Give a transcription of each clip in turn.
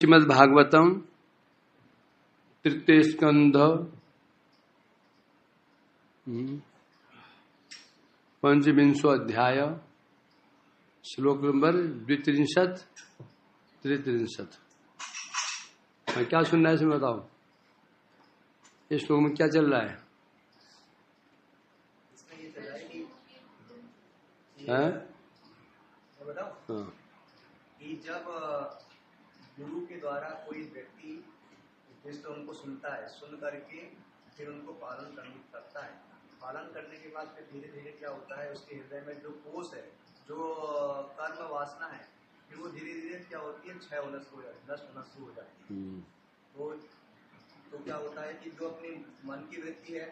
श्रीमद् भागवतम तृतीय स्कंध पंचविंशो अध्याय श्लोक नंबर 32 33। क्या सुनना है इसमें बताओ। इस श्लोक में क्या चल रहा है? हाँ? कि जब गुरु के द्वारा कोई व्यक्ति जिससे उनको सुनता है, सुन करके फिर उनको पालन करता है। पालन करने के बाद फिर धीरे धीरे क्या होता है, उसके हृदय में जो कोष है, जो कर्म वासना है, फिर वो धीरे धीरे क्या होती है, क्षय होना शुरू हो जाती है, नष्ट होना शुरू हो जाती है। तो क्या होता है कि जो अपनी मन की वृत्ति है,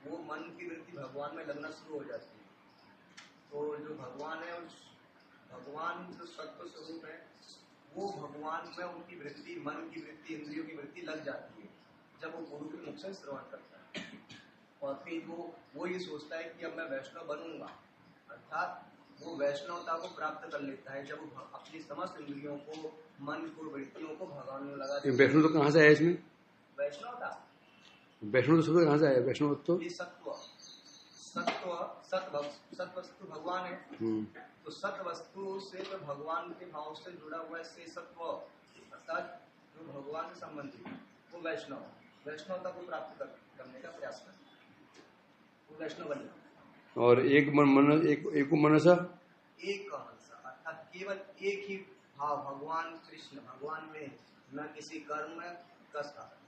वो मन की वृत्ति भगवान में लगना शुरू हो जाती है। तो जो भगवान है, उस भगवान जो सत्व स्वरूप है, वो भगवान में उनकी वृत्ति, मन की वृत्ति, इंद्रियों की वृत्ति लग जाती है जब वो गुरु के मुख से श्रवण करता है। और फिर वो ये सोचता है कि अब मैं वैष्णव बनूंगा, अर्थात वो वैष्णवता को प्राप्त कर लेता है जब वो अपनी समस्त इंद्रियों को, मन को, वृत्तियों को भगवान में लगा देता है। वैष्णव तो कहाँ से आया इसमें? वैष्णवता, वैष्णव तो कहाँ से आया? वैष्णव तो सत्वस्तु भगवान है। तो सत्य वस्तु से जो भगवान के भाव से जुड़ा हुआ है, से सत्व, अर्थात जो भगवान से संबंधित, वो वैष्णवता को प्राप्त करने का प्रयास करता है, वो वैष्णव बने। और एक मनसा अर्थात केवल एक ही भाव, भगवान कृष्ण, भगवान में, न किसी कर्म का साधन,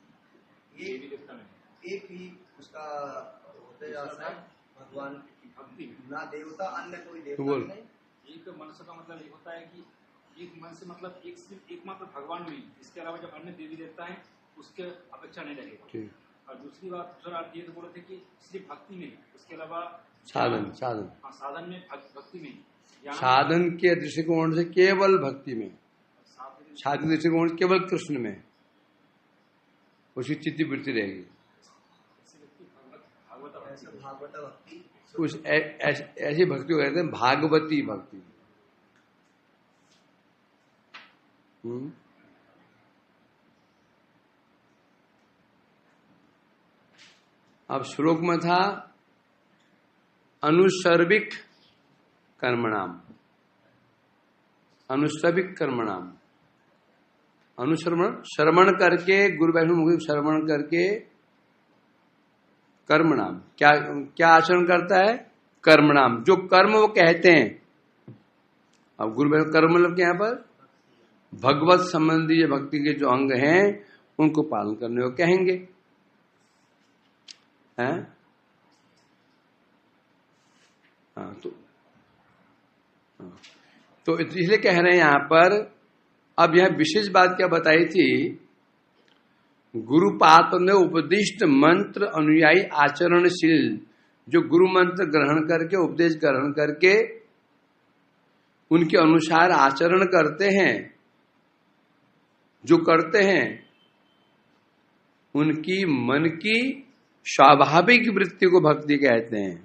एक ही उसका होते जाता है भगवान, ना देवता, अन्य कोई देवता नहीं। एक मनस का मतलब ये होता है कि एक मन से मतलब एक सिर्फ एकमात्र भगवान में, इसके अलावा जब अन्य देवी देवता है उसके अपेक्षा नहीं रहेगा। और दूसरी बात, दूसरा अर्थ ये तो बोले थे कि सिर्फ भक्ति में, उसके अलावा साधन में, भक्ति में, साधन के दृष्टिकोण से केवल भक्ति में, साधन दृष्टिकोण केवल कृष्ण में उसकी चित्ती वृत्ति रहेगी। भागवत भक्ति, उस ऐसी भक्ति को कहते हैं भागवती भक्ति। अब श्लोक में था अनुसर्विक कर्मणाम, अनुसर्विक कर्मणाम, अनुश्रवण, श्रवण करके, गुरु वैष्णव मुख श्रवण करके, कर्म नाम, क्या आचरण करता है? कर्म नाम, जो कर्म वो कहते हैं। अब गुरु वैष्णव कर्म मतलब क्या, यहाँ पर भगवत संबंधी भक्ति के जो अंग हैं उनको पालन करने को कहेंगे, हैं? हाँ, तो इसलिए कह रहे हैं यहां पर। अब यह विशेष बात क्या बताई थी, गुरुपाद ने उपदिष्ट मंत्र अनुयायी आचरणशील, जो गुरु मंत्र ग्रहण करके, उपदेश ग्रहण करके उनके अनुसार आचरण करते हैं, जो करते हैं, उनकी मन की स्वाभाविक वृत्ति को भक्ति कहते हैं।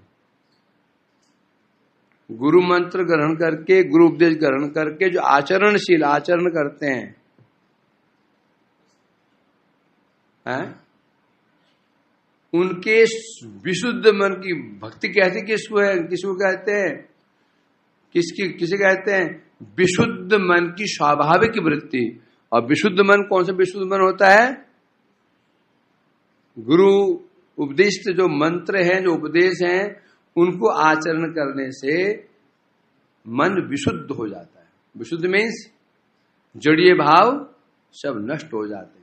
गुरु मंत्र ग्रहण करके, गुरु उपदेश ग्रहण करके जो आचरणशील आचरण करते हैं, उनके विशुद्ध मन की भक्ति कहते किसको है? किसको कहते हैं? किसे कहते हैं? विशुद्ध मन की स्वाभाविक वृत्ति। और विशुद्ध मन कौन सा विशुद्ध मन होता है? गुरु उपदिष्ट जो मंत्र हैं, जो उपदेश हैं, उनको आचरण करने से मन विशुद्ध हो जाता है। विशुद्ध मीन्स जड़ीय भाव सब नष्ट हो जाते हैं।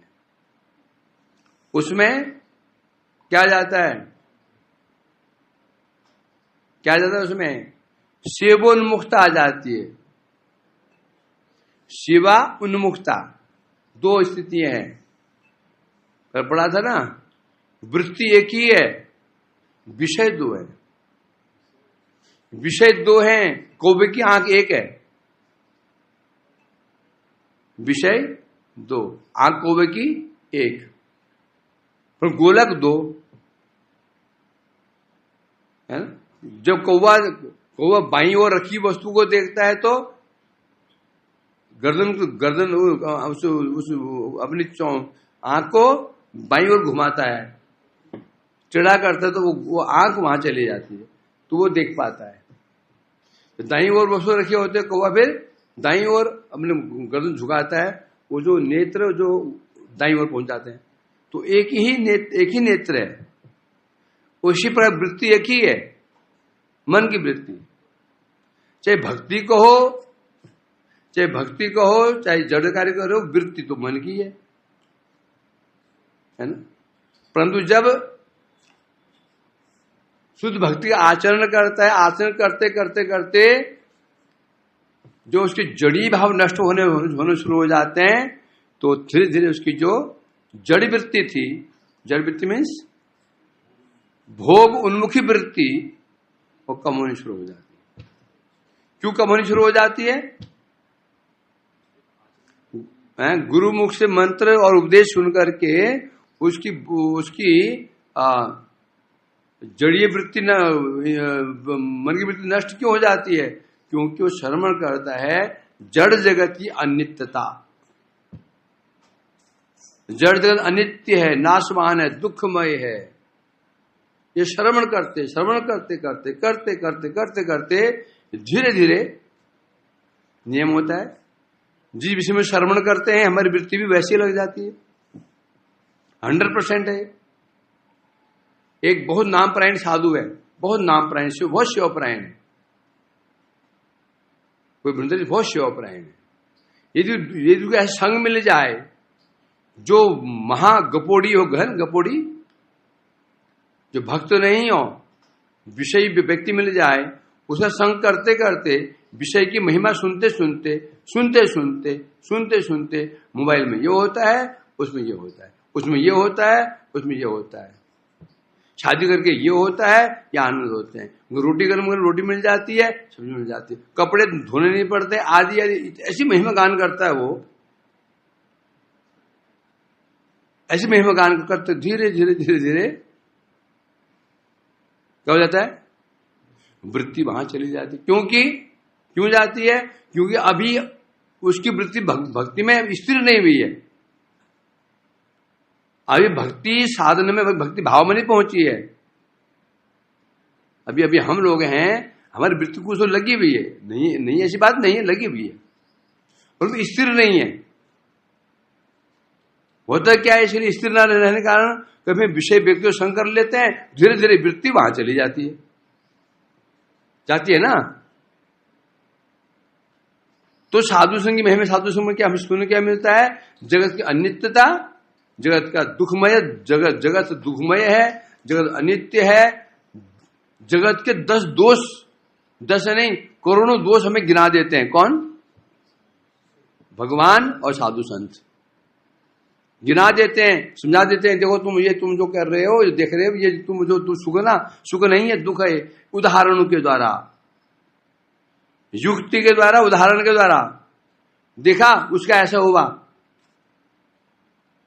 उसमें क्या जाता है? क्या जाता है उसमें? सेवोन्मुक्ता आ जाती है। शिवा उन्मुक्ता, दो स्थितियां हैं। पर पढ़ा था ना, वृत्ति एक ही है, विषय दो है। विषय दो हैं, कौवे की आंख एक है, विषय दो, आंख कौवे की एक, पर गोलक दो है ना। जब कौवा बाईं ओर रखी वस्तु को देखता है तो गर्दन उस अपनी आंख को बाईं ओर घुमाता है, टेढ़ा करता है, तो वो आंख वहां चली जाती है, तो वो देख पाता है। तो दाईं ओर वस्तु रखे होते हैं, कौवा फिर दाईं ओर अपने गर्दन झुकाता है, वो जो नेत्र जो दाईं ओर पहुंच जाते हैं। तो एक ही नेत्र है, उसी पर वृत्ति एक ही है, मन की वृत्ति। चाहे भक्ति कहो चाहे जड़ कार्य करो, वृत्ति तो मन की है ना। परंतु जब शुद्ध भक्ति का आचरण करता है, आचरण करते करते करते जो उसके जड़ी भाव नष्ट होने शुरू हो जाते हैं, तो धीरे धीरे उसकी जो जड़ वृत्ति थी, जड़ वृत्ति मीन्स भोग उन्मुखी वृत्ति, वो कम होनी शुरू हो जाती है। क्यों कम होनी शुरू हो जाती है? गुरु मुख से मंत्र और उपदेश सुन करके उसकी जड़ीय वृत्ति मन की वृत्ति नष्ट क्यों हो जाती है? क्योंकि वो श्रवण करता है जड़ जगत की अनित्यता। जड़ जगत अनित्य है, नाशवान है, दुखमय है। ये श्रवण करते करते धीरे धीरे नियम होता है, जिस विषय में श्रवण करते हैं हमारी वृत्ति भी वैसी लग जाती है। 100% है। एक बहुत नामपरायण साधु है, बहुत नामपरायण, बहुत शिवपरायण है, कोई वृंदावन बहुत शिवपरायण है। यदि ऐसा संग मिल जाए जो महागपोड़ी हो, घन गपोड़ी, जो भक्त नहीं हो, विषय व्यक्ति मिल जाए, उसका संग करते करते विषय की महिमा सुनते सुनते मोबाइल में ये होता है, उसमें ये होता है, उसमें ये होता है, उसमें ये होता है, शादी करके ये होता है, या आनंद होते हैं, रोटी गरम रोटी मिल जाती है, सब्जी मिल जाती है, कपड़े धोने नहीं पड़ते, आदि आदि, ऐसी महिमा गान करता है वो। ऐसी महिमा गान करते धीरे धीरे क्या हो जाता है? वृत्ति वहां चली जाती। क्यों जाती है? क्योंकि अभी उसकी वृत्ति भक्ति में स्थिर नहीं हुई है, अभी भक्ति साधन में, भक्ति भाव में नहीं पहुंची है। अभी हम लोग हैं, हमारी वृत्ति कुछ तो लगी हुई है, नहीं ऐसी बात नहीं है, लगी हुई है, परंतु स्थिर नहीं है। होता क्या है? इसलिए स्थिर न रहने के कारण कभी विषय व्यक्ति को संग कर लेते हैं, धीरे धीरे वृत्ति वहां चली जाती है ना। तो साधु संग की महिमा, साधु संग में क्या हमें सुनने क्या मिलता है? जगत की अनित्यता, जगत का दुखमय, जगत दुखमय है, जगत अनित्य है, जगत के 10 दोष, 10 नहीं करोड़ों दोष हमें गिना देते हैं। कौन? भगवान और साधु संत गिना देते हैं, समझा देते हैं, देखो तुम जो कर रहे हो, देख रहे हो, ये तुम सुख नहीं है, दुख है। उदाहरणों के द्वारा, युक्ति के द्वारा, उदाहरण के द्वारा, देखा उसका ऐसा हुआ,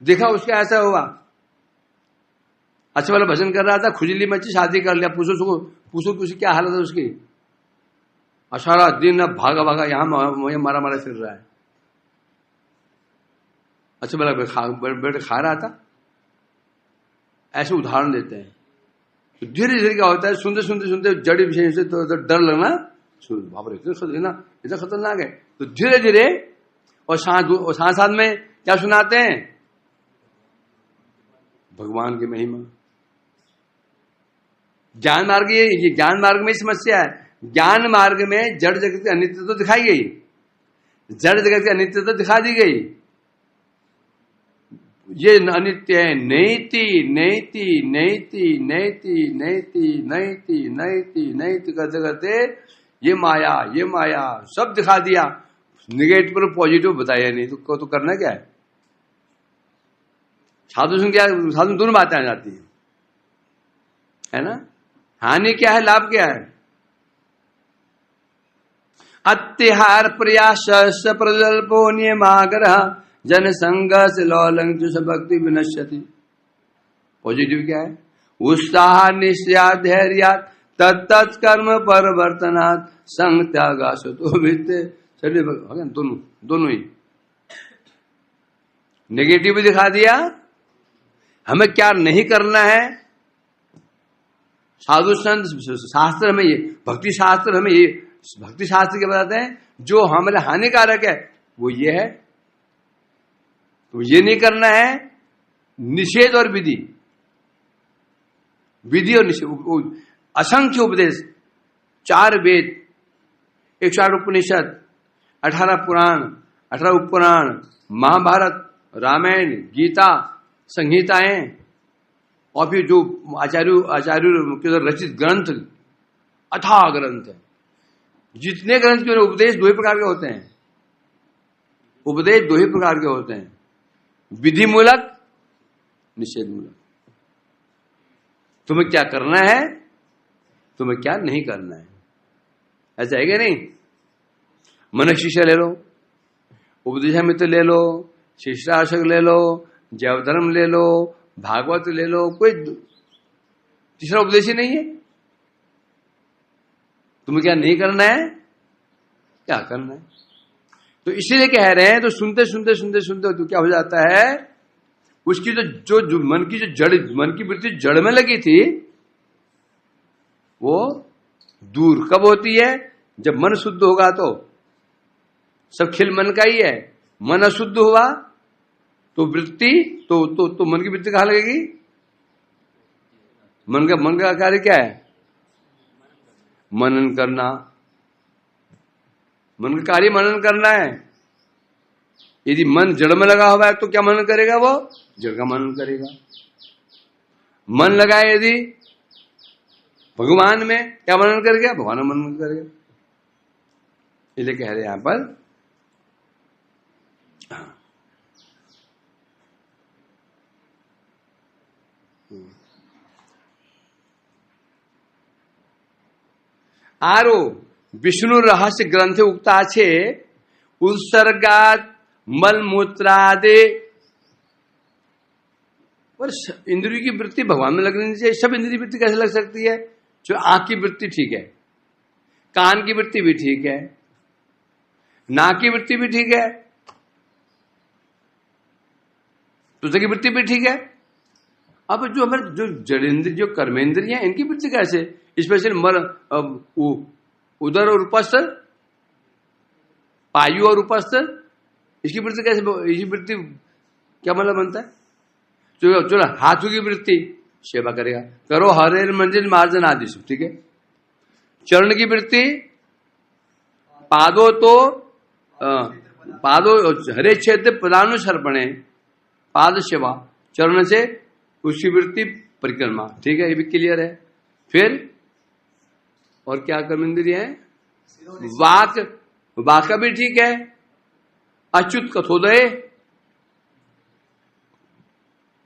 देखा उसका ऐसा हुआ। अच्छा वाला भजन कर रहा था, खुजली मची, शादी कर लिया, पूछो किसी क्या हालत है उसकी, सारा दिन अब भागा यहां मारा फिर रहा है। अच्छा वाला बैठ खा रहा था। ऐसे उदाहरण देते हैं। तो धीरे धीरे क्या होता है, सुनते जड़ी विषय से तो डर लगना, बाप रे इतना खतरनाक है। तो धीरे धीरे और साथ में क्या सुनाते हैं? भगवान की महिमा। ज्ञान मार्ग, ये ज्ञान मार्ग में समस्या है। ज्ञान मार्ग में जड़ जगत की अनित्यता तो दिखाई गई, जड़ जगत की अनित्यता दिखा दी गई, ये अनित्य है, नैति करते ये माया सब दिखा दिया, निगेटिव और पॉजिटिव बताया नहीं, तो करना क्या है? साधु संग क्या, साधु दोनों बातें आ जाती है ना। हानि क्या है, लाभ क्या है? अत्याहार प्रयास प्रजल्पो नियमाग्रह जन संग से लौलंग भक्ति विनश्यति। पॉजिटिव क्या है? उत्साह निश्चया धैर्य तत्त कर्म परिवर्तनात् संग त्यागा तो वित्त शरीर भगवान दोनों दोनों ही। नेगेटिव भी दिखा दिया, हमें क्या नहीं करना है। साधु संत शास्त्र हमें ये, भक्ति शास्त्र हमें ये, भक्ति शास्त्र क्या बताते हैं, जो हमारे हानिकारक है वो ये है, तो ये नहीं करना है। निषेध और विधि, विधि और निषेध, असंख्य उपदेश, 4 वेद, 108 उपनिषद, 18 पुराण, 18 उपपुराण, महाभारत, रामायण, गीता, संहिताएं, और फिर जो आचार्यों के द्वारा रचित ग्रंथ, अथाह ग्रंथ है। जितने ग्रंथ के उपदेश 2 ही प्रकार के होते हैं, उपदेश 2 ही प्रकार के होते हैं, विधि मूलक, निषेध मूलक। तुम्हें क्या करना है, तुम्हें क्या नहीं करना है, ऐसा है क्या नहीं। मनुष्य शिक्षा ले लो, उपदेश मित्र ले लो, शिष्टाशक ले लो, जैवधर्म ले लो, भागवत ले लो, कोई तीसरा उपदेश ही नहीं है। तुम्हें क्या नहीं करना है, क्या करना है। तो इसीलिए कह रहे हैं, तो सुनते सुनते सुनते सुनते तो क्या हो जाता है, उसकी जो मन की जो जड़, मन की वृत्ति जड़ में लगी थी, वो दूर कब होती है, जब मन शुद्ध होगा। तो सब खेल मन का ही है। मन अशुद्ध हुआ तो वृत्ति तो मन की वृत्ति कहां लगेगी। मन का कार्य क्या है, मनन करना। मन का कार्य मनन करना है। यदि मन जड़ में लगा हुआ है तो क्या मनन करेगा, वो जड़ का मनन करेगा। मन लगाए यदि भगवान में, क्या मनन करेगा, भगवान में मनन करेगा। इसलिए कह रहे हैं यहां पर, आरो विष्णु रहस्य ग्रंथे उक्ता छे उत्सर्गात मलमूत्रादि। पर इंद्रिय की वृत्ति भगवान में लगनी चाहिए। सब इंद्रिय वृत्ति कैसे लग सकती है। जो आंख की वृत्ति ठीक है, कान की वृत्ति भी ठीक है, नाक की वृत्ति भी ठीक है, तुझे की वृत्ति भी ठीक है। अब जो हमारे जो जड़ेंद्रिय, जो कर्मेंद्रिय हैं, इनकी वृत्ति कैसे, स्पेशल उदर और उपस्तर, पायु और उपस्तर, इसकी वृत्ति कैसे, इसकी वृत्ति क्या मतलब बनता है। चलो हाथों की वृत्ति सेवा करेगा, करो हरे मंजिल मार्जन आदि, ठीक है। चरण की वृत्ति, पादो तो पादो हरे क्षेत्र पदानुसर्पणे, पाद सेवा, चरण से उसकी वृत्ति परिक्रमा, ठीक है, ये भी क्लियर है। फिर और क्या कर्म इंद्रिय है, वाक, वाक का भी ठीक है, अच्युत कथोदय,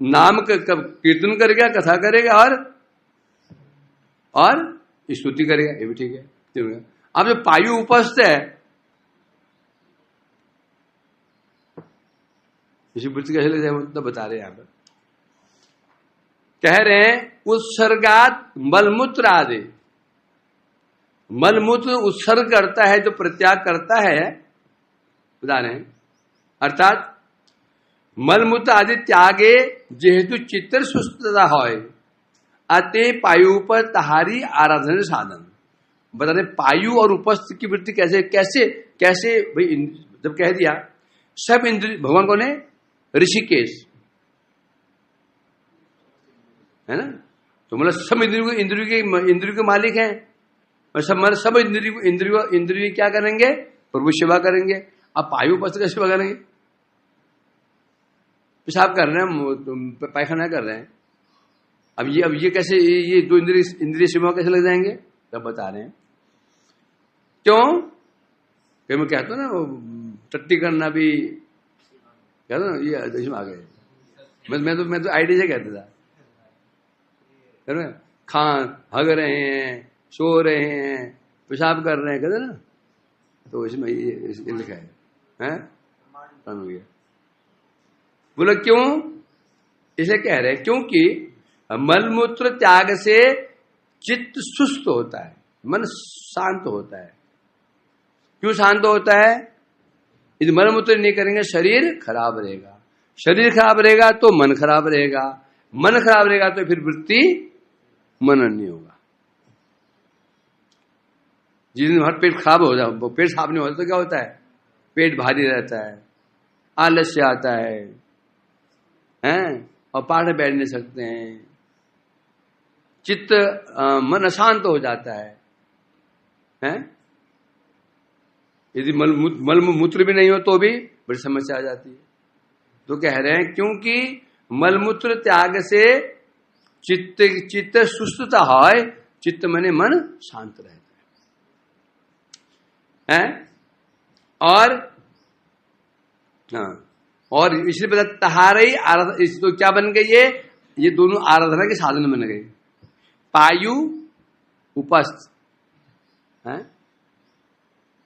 नाम कीर्तन करेगा, कथा करेगा और स्तुति करेगा, ये भी ठीक है। अब जो पायु उपस्थ है, इसी वृत्ति कैसे ले जाए, मतलब बता रहे हैं यहां पर। कह रहे हैं उत्सर्गात मलमूत्र आदि। मलमूत्र उत्सर्ग करता है, जो प्रत्याग करता है, बता रहे हैं। अर्थात मलमूत्र आदि त्यागे जेहेतु चित्त सुस्तता होय, अते पायु पर तहारी आराधन साधन। बता रहे पायु और उपस्थ की वृत्ति कैसे कैसे कैसे भाई, जब कह दिया सब इंद्रिय, भगवान कौन है, ऋषिकेश है ना। तो मतलब सब इंद्रियों के मालिक हैं, और सब इंद्रिय क्या करेंगे, प्रभु सेवा करेंगे। अब पायु उपस्थ का सेवा करेंगे, पेशाब कर रहे हैं, पायखाना कर रहे हैं। अब ये कैसे, ये दो इंद्रिय सेवा कैसे लग जाएंगे, तब बता रहे हैं। क्यों, कहीं मैं कहता हूं ना, वो टट्टी करना भी कहता ना, ये इसमें आ गए। मैं तो आइडिया से कहता था, खान हग रहे हैं, सो रहे हैं, पेशाब कर रहे हैं, कहते ना, तो इसमें ये लिखा है बोला क्यों, इसे कह रहे हैं क्योंकि मलमूत्र त्याग से चित्त सुस्त होता है, मन शांत होता है। क्यों शांत होता है? यदि मल मूत्र नहीं करेंगे शरीर खराब रहेगा, शरीर खराब रहेगा तो मन खराब रहेगा, मन खराब रहेगा तो फिर वृत्ति मनन नहीं होगा। जिस दिन हर पेट खराब हो जाए, पेट साफ नहीं होता तो क्या होता है? पेट भारी रहता है, आलस्य आता है, हैं? और पाठ बैठ नहीं सकते हैं, चित्त मन अशांत हो जाता है, हैं? यदि मल मूत्र भी नहीं हो तो भी बड़ी समस्या आ जाती है। तो कह रहे हैं क्योंकि मलमूत्र त्याग से चित्त सुस्तता है, चित्त मने मन शांत रहता है, और हाँ, और इसलिए पता तहारे आराधना, इस तो क्या बन गई ये दोनों आराधना के साधन बन गए। पायु उपस्थ, हैं?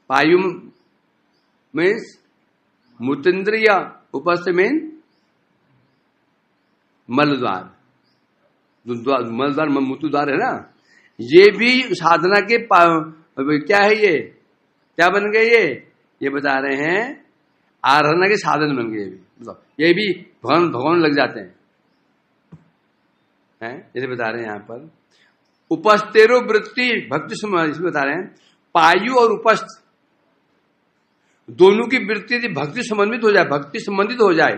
पायु मीन्स मूत्रेंद्रिय, उपस्थ मीन मलद्वार, मलद्वार मूत्र द्वार है ना, ये भी साधना के क्या है, ये क्या बन गए? ये बता रहे हैं आराधना के साधन बन गए। मतलब ये भी भगवान लग जाते हैं, जैसे बता रहे हैं यहां पर उपस्थेरो वृत्ति भक्ति इसमें बता रहे हैं पायु और उपस्थ दोनों की वृत्ति यदि भक्ति संबंधित हो जाए, भक्ति संबंधित हो जाए,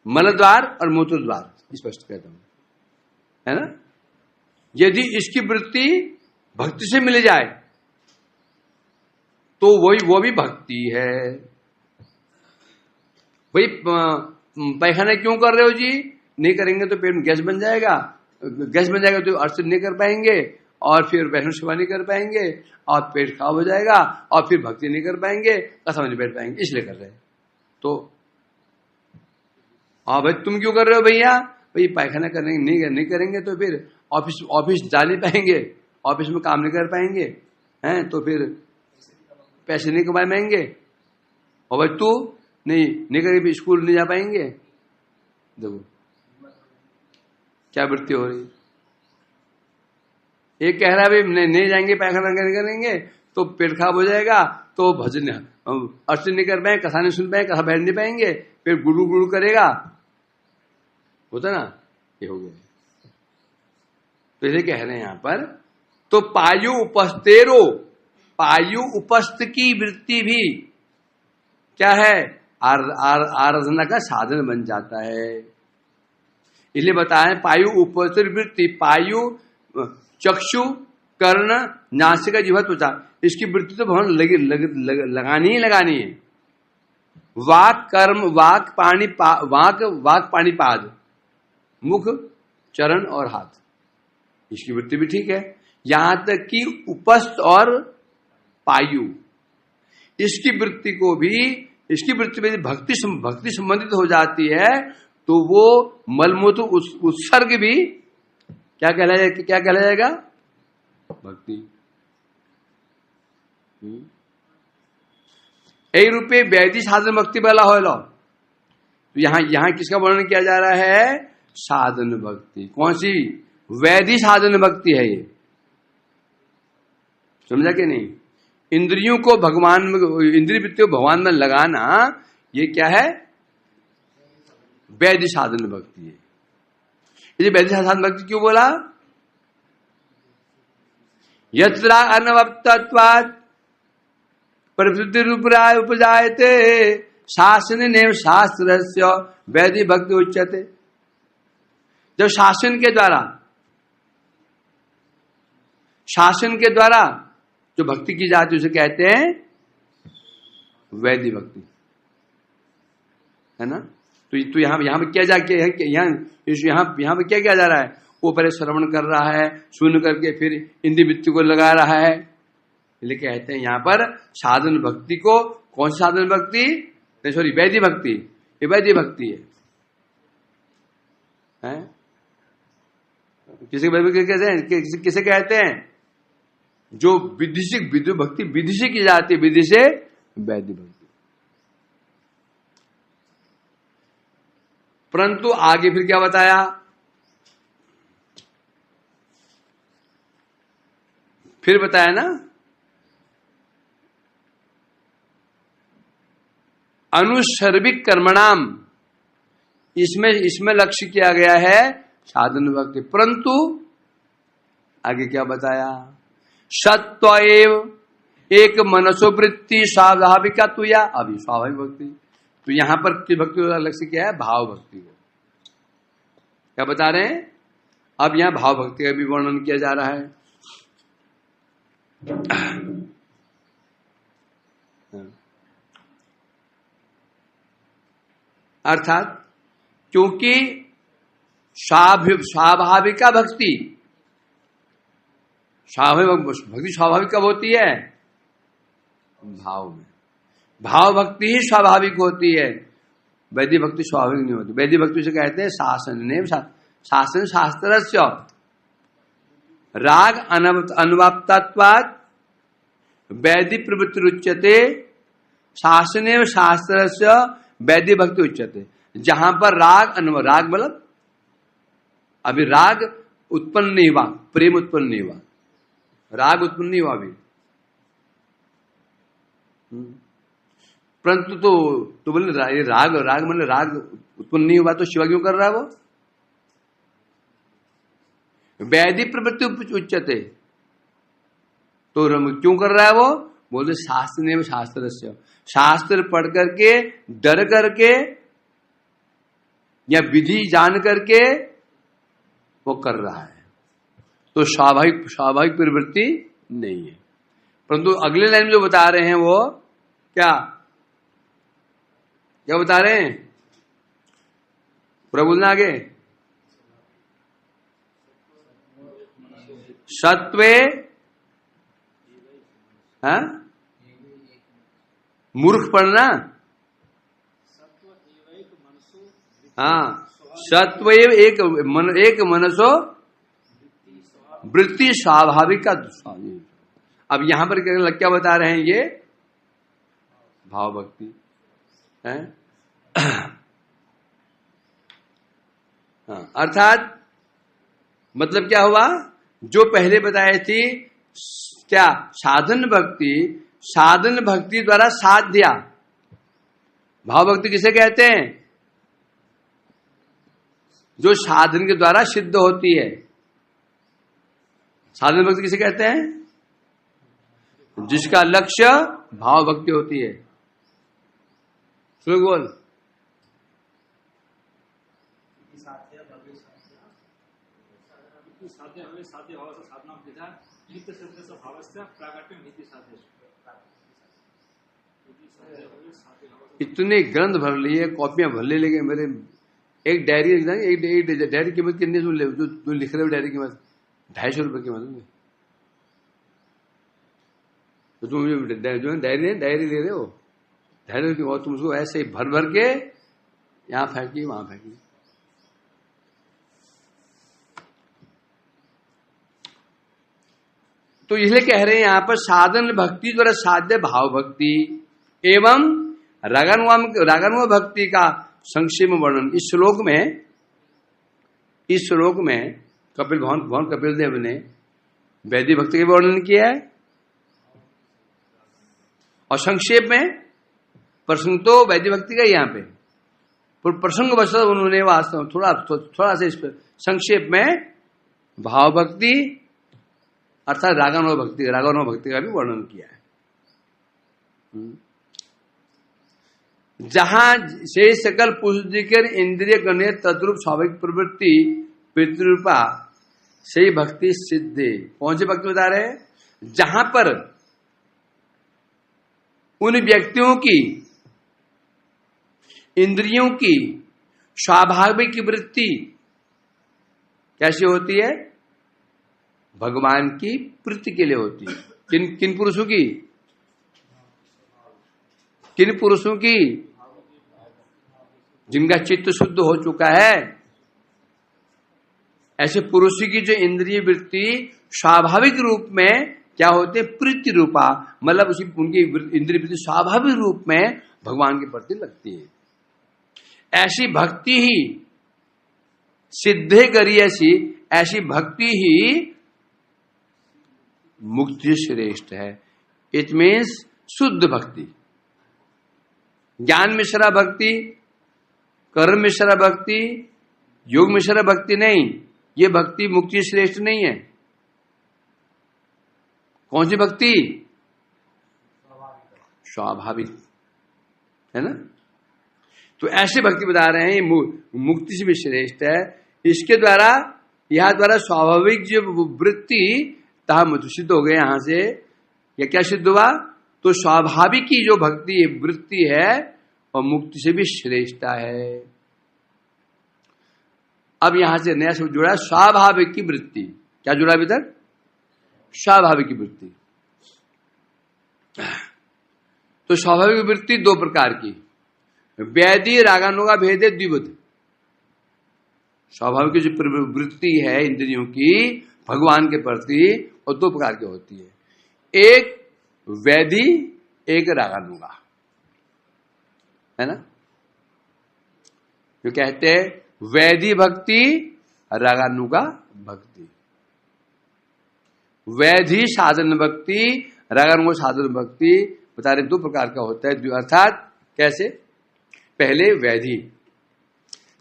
मलद्वार और मूत्र द्वार स्पष्ट कहता हूं, है ना, यदि इसकी वृत्ति भक्ति से मिल जाए तो वो भी भक्ति है। भाई पैखाना क्यों कर रहे हो जी? नहीं करेंगे तो पेट में गैस बन जाएगा, गैस बन जाएगा तो अर्थ नहीं कर पाएंगे, और फिर वैष्णव सेवा नहीं कर पाएंगे, और पेट खराब हो जाएगा, और फिर भक्ति नहीं कर पाएंगे, कथा नहीं बैठ पाएंगे, इसलिए कर रहे हैं। तो हाँ भाई तुम क्यों कर रहे हो भैया? भाई पैखाना करेंगे नहीं करेंगे तो फिर ऑफिस जा नहीं पाएंगे, ऑफिस में काम नहीं कर पाएंगे, हैं, तो फिर पैसे नहीं कमा पाएंगे, और भाई तू नहीं करेंगे स्कूल नहीं जा पाएंगे। देखो क्या वृत्ति हो रही। एक कह रहा है भाई नहीं जाएंगे पैखाना करेंगे तो पेट खराब हो जाएगा, तो भजन अर्चन नहीं कर पाएंगे, कथा नहीं सुन पाएंगे, कथा बैठ नहीं पाएंगे, फिर गुरु करेगा, होता ना, ये हो गया। तो इसे कह रहे हैं यहां पर, तो पायु उपस्थेरो, पायु उपस्थ की वृत्ति भी क्या है? आराधना का साधन बन जाता है। इसलिए बताएं पायु उपस्थ वृत्ति, पायु चक्षु कर्ण नासिका जिह्वा त्वचा, इसकी वृत्ति तो भगवान लगानी ही लगानी है। वाक कर्म, वाक पाणी पाद, मुख चरण और हाथ, इसकी वृत्ति भी ठीक है। यहां तक कि उपस्थ और पायु, इसकी वृत्ति को भी, इसकी वृत्ति में भक्ति संबंधित हो जाती है तो वो मलमूत्र उत्सर्ग भी क्या कहलाएगा? भक्ति। एक रूपये वैधि साधन भक्ति वाला हो लो, तो यहां किसका वर्णन किया जा रहा है? साधन भक्ति। कौन सी? वैधि साधन भक्ति है ये, समझा कि नहीं? इंद्रियों को भगवान में, इंद्रिय वृत्ति को भगवान में लगाना, ये क्या है? वैधि साधन भक्ति है। ये वैधि साधन भक्ति क्यों बोला? यत्र अनवप्तत्वात् प्रवृत्ति रूपराय उपजायते शासन नेव शास्त्रस्य वैधि भक्ति उच्यते। जब शासन के द्वारा जो भक्ति की जाती है उसे कहते हैं वैधि भक्ति, है ना। तो यहाँ पे क्या जाके यहाँ पे क्या किया जा रहा है? वो पहले श्रवण कर रहा है, सुन करके फिर इंद्रिय वृत्ति को लगा रहा है, इसलिए कहते हैं यहाँ पर साधन भक्ति को। कौन सी साधन भक्ति? सॉरी, वैधि भक्ति। ये वैधि भक्ति है। किसे कहते हैं? जो विधि से भक्ति विधि से की जाती है, विधि से वैधि भक्ति। परंतु आगे फिर क्या बताया? फिर बताया ना, अनुसर्विक कर्मणाम, इसमें लक्ष्य किया गया है साधन भक्ति। परंतु आगे क्या बताया, सत्वएव एक मनसोवृत्ति स्वाभाविका तुया, अभी स्वाभाविक भक्ति। तो यहां पर भक्ति का लक्ष्य क्या है, भाव भक्ति को। क्या बता रहे हैं, अब यहां भाव भक्ति का भी वर्णन किया जा रहा है। अर्थात क्योंकि स्वाभाविका भक्ति, स्वाभाविक भक्ति स्वाभाविक कब होती है, भाव में। भाव भक्ति ही स्वाभाविक होती है, वैदिक भक्ति स्वाभाविक नहीं होती। वैदिक भक्ति से कहते हैं शासन शासन शास्त्रस्य राग अनुवाप्तत्वात् वैदिक प्रवृत्ति उच्यते, शासनेव शास्त्रस्य वैदिक भक्ति उच्यते। जहां पर राग मतलब अभी राग उत्पन्न नहीं हुआ, प्रेम उत्पन्न नहीं हुआ, राग उत्पन्न नहीं हुआ अभी, परंतु तो बोले राग मतलब राग उत्पन्न नहीं हुआ तो शिवा क्यों कर रहा है वो, वैदिक प्रवृत्ति उच्चते, तो क्यों कर रहा है वो, बोलते शास्त्र ने शास्त्र, शास्त्र पढ़ करके डर करके या विधि जान करके वो कर रहा है, तो स्वाभाविक प्रवृत्ति नहीं है। परंतु अगले लाइन में जो बता रहे हैं वो क्या बता रहे हैं, पूरा बोलना आगे, सत्वे मूर्ख पढ़ना, सत्वैव एक मनसो वृत्ति स्वाभाविक का। अब यहां पर क्या बता रहे हैं, ये भाव भक्ति है। अर्थात मतलब क्या हुआ, जो पहले बताए थी क्या, साधन भक्ति द्वारा साध्या। भाव भक्ति किसे कहते हैं, जो साधन के द्वारा सिद्ध होती है। साधन भक्ति किसे कहते हैं, जिसका लक्ष्य भाव भक्ति होती है। बोल, इतने ग्रंथ भर लिए, कॉपियां भर ले, लेकिन मेरे एक डायरी डायरी कीमत कितने जो लिख रहे हो, डायरी कीमत 250 रुपए की मतलब। तो तुम जो डायरी ले रहे हो, डायरी की, और तुम उसको ऐसे ही भर के यहां फेंकी वहां फेंकी। तो इसलिए कह रहे हैं यहां पर साधन भक्ति द्वारा साध्य भाव भक्ति एवं रागानुग भक्ति का संक्षेप वर्णन इस श्लोक में कपिल भगवान कपिल देव ने वैदिक भक्ति का वर्णन किया है, और संक्षेप में प्रसंग तो वैदिक भक्ति का यहाँ पे, प्रसंग वशत उन्होंने वास्तव थोड़ा सा इस पर संक्षेप में भाव भक्ति अर्थात रागानुग भक्ति का भी वर्णन किया है। जहां से सकल पुष्टिकर इंद्रिय गणे तद्रूप स्वाभाविक प्रवृत्ति पितृरूपा से भक्ति सिद्धे। कौन सी भक्ति बता रहे हैं, जहां पर उन व्यक्तियों की इंद्रियों की स्वाभाविक वृत्ति कैसी होती है, भगवान की प्रीति के लिए होती है। किन पुरुषों की जिनका चित्त शुद्ध हो चुका है, ऐसे पुरुष की जो इंद्रिय वृत्ति स्वाभाविक रूप में क्या होते, प्रीति रूपा, मतलब उनकी इंद्रिय वृत्ति स्वाभाविक रूप में भगवान के प्रति लगती है। ऐसी भक्ति ही सिद्धे करी, ऐसी भक्ति ही मुक्ति श्रेष्ठ है। इट मीन्स शुद्ध भक्ति, ज्ञान मिश्रा भक्ति, कर्म मिश्रा भक्ति, योग मिश्रा भक्ति नहीं। ये भक्ति मुक्ति श्रेष्ठ नहीं है। कौन सी भक्ति? स्वाभाविक, है ना। तो ऐसे भक्ति बता रहे हैं मुक्ति से भी श्रेष्ठ है। इसके द्वारा, यह द्वारा स्वाभाविक जो वृत्ति तहा सिद्ध हो गए। यहां से या क्या सिद्ध हुआ? तो स्वाभाविक की जो भक्ति वृत्ति है और मुक्ति से भी श्रेष्ठ है। अब यहां से नया शब्द जुड़ा, स्वाभाविक की वृत्ति। क्या जुड़ा अभी तक? स्वाभाविक की वृत्ति। तो स्वाभाविक वृत्ति दो प्रकार की, वैधि रागानुगा भेदे द्विविध। स्वाभाविक जो वृत्ति है इंद्रियों की भगवान के प्रति, और दो प्रकार की होती है, एक वैधि, एक रागानुगा, है ना। जो कहते हैं वैधि भक्ति, रागानुगा भक्ति। वैधि साधन भक्ति, रागानुगा साधन भक्ति बता रहे दो प्रकार का होता है। अर्थात कैसे? पहले वैधि,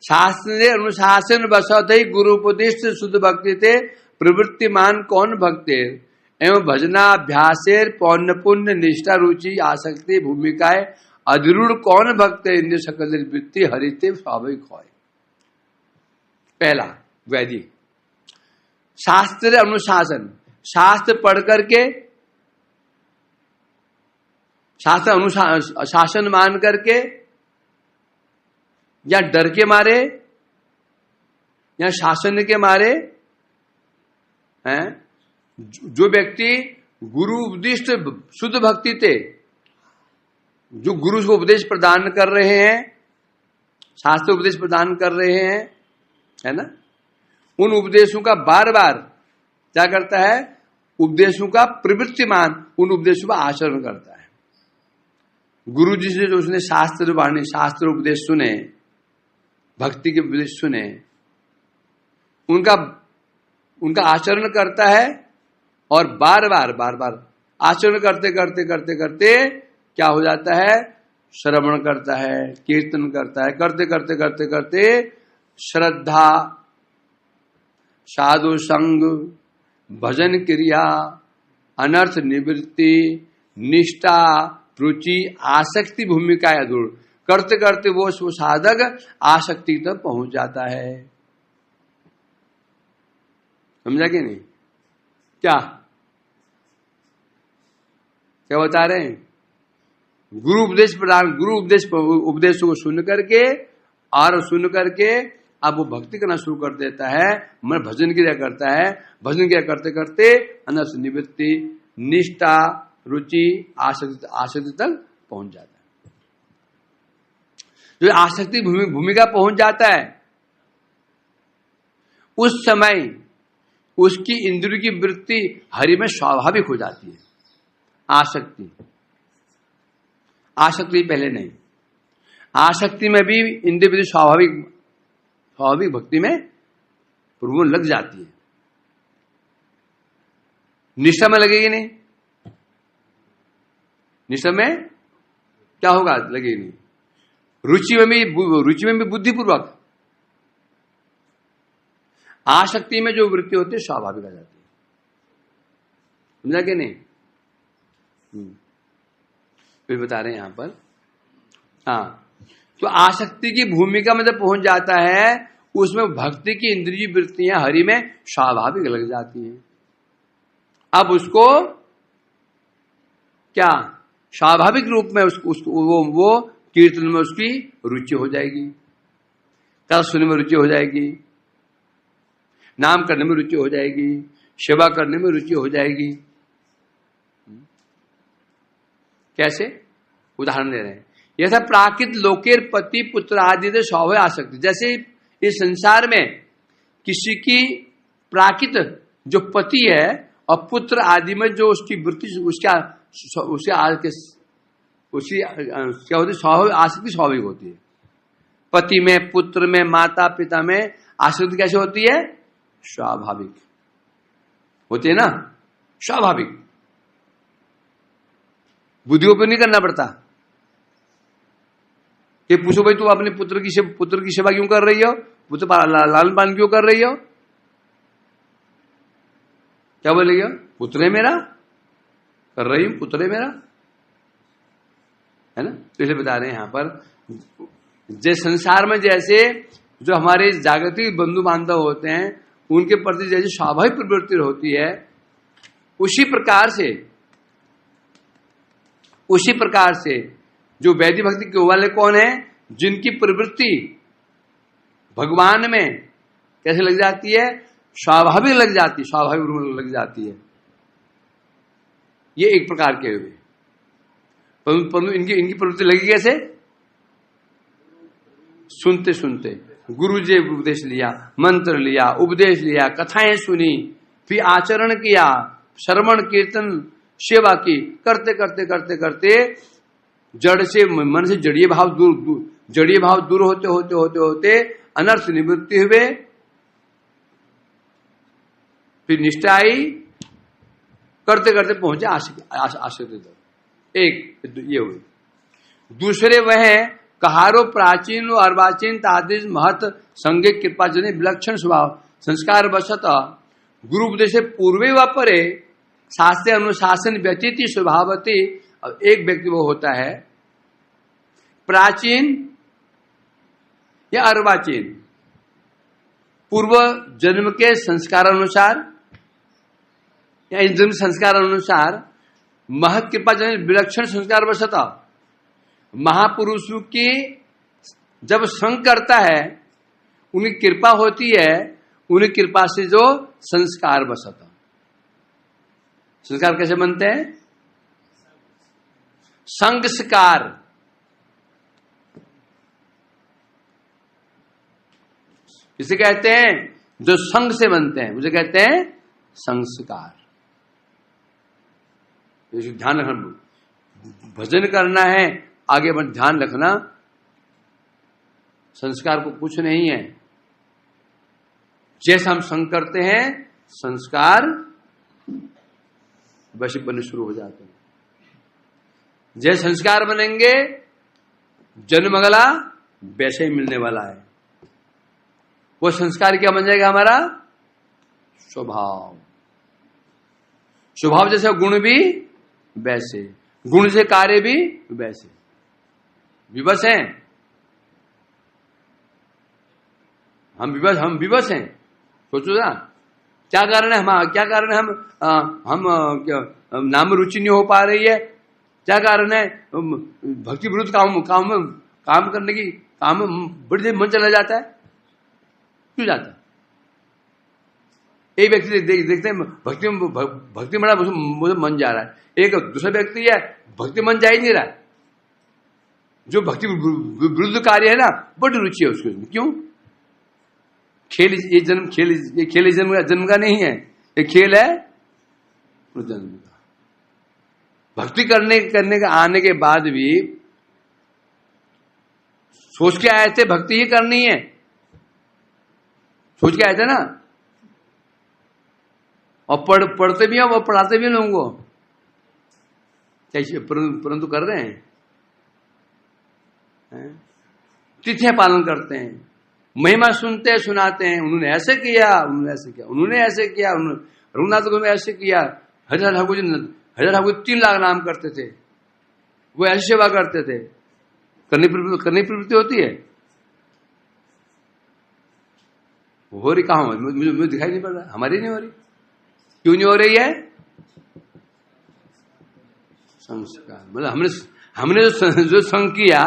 शास्त्र अनुशासन बसत ही गुरु उपदेश शुद्ध भक्ति थे प्रवृत्तिमान कौन भक्ते एवं भजनाभ्यासेर पौन्य पुण्य निष्ठा रुचि आसक्ति भूमिकाएं अधिरूढ़ कौन भक्त इंद्र सकल वृत्ति हरिते स्वाभाविक हो। पहला वैधि, शास्त्र अनुशासन, शास्त्र पढ़ करके, शास्त्र अनुशासन मान करके, या डर के मारे, या शासन के मारे हैं, जो व्यक्ति गुरु उपदिष्ट शुद्ध भक्ति थे, जो गुरु को उपदेश प्रदान कर रहे हैं, शास्त्र उपदेश प्रदान कर रहे हैं, है ना, उन उपदेशों का बार बार क्या करता है? उपदेशों का प्रवृत्तिमान, उन उपदेशों का आचरण करता है। गुरु जी से जो उसने शास्त्र वाणी, शास्त्र उपदेश सुने, भक्ति के उपदेश सुने, उनका आचरण करता है, और बार बार आचरण करते करते करते करते क्या हो जाता है? श्रवण करता है, कीर्तन करता है, करते करते करते करते श्रद्धा, साधु संग, भजन क्रिया, अनर्थ निवृत्ति, निष्ठा, रुचि, आसक्ति भूमिका दूर करते करते वो साधक आसक्ति तक पहुंच जाता है। समझा कि नहीं? क्या बता रहे हैं? गुरु उपदेश प्रदान, गुरु उपदेश को सुन करके अब वो भक्ति करना शुरू कर देता है, मन भजन क्रिया करता है, भजन क्रिया करते करते अनर्थ निवृत्ति, निष्ठा, रुचि, आसक्ति तक पहुंच जाता है। जो आसक्ति भूमिका पहुंच जाता है, उस समय उसकी इंद्रिय की वृत्ति हरि में स्वाभाविक हो जाती है। आसक्ति पहले नहीं, आसक्ति में भी इंद्रिय स्वाभाविक भक्ति में प्रभु लग जाती है। निष्ठा में लगेगी नहीं, निष्ठा में क्या होगा? लगेगी नहीं। रुचि में भी बुद्धिपूर्वक, आसक्ति में जो वृत्ति होती है स्वाभाविक आ जाती है। समझा कि नहीं? फिर बता रहे हैं यहां पर, हाँ, तो आसक्ति की भूमिका में जब पहुंच जाता है, उसमें भक्ति की इंद्रिय वृत्तियां हरि में स्वाभाविक लग जाती हैं। अब उसको क्या स्वाभाविक रूप में वो कीर्तन में उसकी रुचि हो जाएगी, कथा सुनने में रुचि हो जाएगी, नाम करने में रुचि हो जाएगी, सेवा करने में रुचि हो जाएगी। कैसे? उदाहरण दे रहे हैं। यथा प्राकृत लोकेर पति पुत्र आदि से स्वाभाविक आसक्ति। जैसे इस संसार में किसी की प्राकृत जो पति है और पुत्र आदि में जो उसकी वृत्ति, उसकी क्या होती है? स्वाभाविक आसक्ति स्वाभाविक होती है। पति में, पुत्र में, माता पिता में आसक्ति कैसे होती है? स्वाभाविक होती है ना। स्वाभाविक, बुद्धियों पर नहीं करना पड़ता। ये पूछो भाई, तू अपने पुत्र की सेवा क्यों कर रही हो, पुत्र लालन पालन क्यों कर रही हो, क्या बोलेगी? पुत्र है मेरा, कर रही हूं, पुत्र है मेरा, है ना। तो इसलिए बता रहे हैं यहां पर, जैसे संसार में जैसे जो हमारे जागतिक बंधु बांधव होते हैं उनके प्रति जैसे स्वाभाविक प्रवृत्ति होती है, उसी प्रकार से जो वैदिक भक्ति के वाले कौन है, जिनकी प्रवृत्ति भगवान में कैसे लग जाती है, स्वाभाविक लग जाती है। ये एक प्रकार के हुए, परंतु इनकी प्रवृत्ति लगी कैसे? सुनते सुनते गुरु जी उपदेश लिया, मंत्र लिया, उपदेश लिया, कथाएं सुनी, फिर आचरण किया, श्रवण कीर्तन सेवा की, करते करते करते करते जड़ से मन से जड़ीय भाव दूर होते होते होते होते अनर्थ निवृत्ति हुए, फिर निष्ठा आई, करते करते पहुंचे आश्रित। एक ये हुई। दूसरे वह कहारो प्राचीन और अर्वाचीन तादृश महत संगे कृपा जने विलक्षण स्वभाव संस्कार वशत गुरु उपदेश पूर्वे व परे शास्त्र अनुशासन व्यतीत स्वभावती। अब एक व्यक्ति वो होता है प्राचीन या अर्वाचीन, पूर्व जन्म के संस्कार अनुसार या इस जन्म संस्कार अनुसार महत कृपा जन विलक्षण संस्कार वशता, महापुरुषों की जब संग करता है उनकी कृपा होती है, उन्हीं कृपा से जो संस्कार बसता। संस्कार कैसे बनते हैं? संस्कार, किसे कहते हैं? जो संग से बनते हैं उसे कहते हैं संस्कार। ध्यान रखना, भजन करना है आगे बढ़, ध्यान रखना संस्कार को कुछ नहीं है। जैसे हम संग करते हैं संस्कार वैसे बनने शुरू हो जाते हैं। जैसे संस्कार बनेंगे जन्म अगला वैसे ही मिलने वाला है। वो संस्कार क्या बन जाएगा? हमारा स्वभाव। स्वभाव जैसे गुण भी वैसे, गुण से कार्य भी वैसे। विवश हैं हम, विवश हैं। सोचो ना क्या कारण है? क्या कारण है हम नाम रुचि नहीं हो पा रही है? क्या कारण है? भक्ति विरुद्ध काम करने की काम बड़ी देर मन चला जाता है। क्यों जाता है? एक व्यक्ति देखते हैं भक्ति बड़ा मुझे मन जा रहा है, एक दूसरा व्यक्ति है भक्ति मन जा ही नहीं रहा है। जो भक्ति विरुद्ध कार्य है ना, बड़ी रुचि है उसको। क्यों? खेल ये खेल जन्म का नहीं है, ये खेल है जन्म का। भक्ति करने का आने के बाद भी सोच के आए थे भक्ति ही करनी है, सोच के आए थे ना। और पढ़ते भी हैं और पढ़ाते भी हैं लोगों को, कैसे परंतु कर रहे हैं। तिथियां पालन करते हैं, महिमा सुनते हैं, सुनाते हैं, उन्होंने ऐसे किया, उन्होंने ऐसे किया, उन्होंने ऐसे किया, रघुनाथ को ऐसे किया। हरिहर ठाकुर 3 लाख नाम करते थे, वो ऐसी सेवा करते थे। करनी प्रवृत्ति होती है, हो रही कहाँ? मुझे दिखाई नहीं पड़ रहा, हमारी नहीं हो रही। क्यों नहीं हो रही है? संस्कार। मतलब हमने जो संग किया,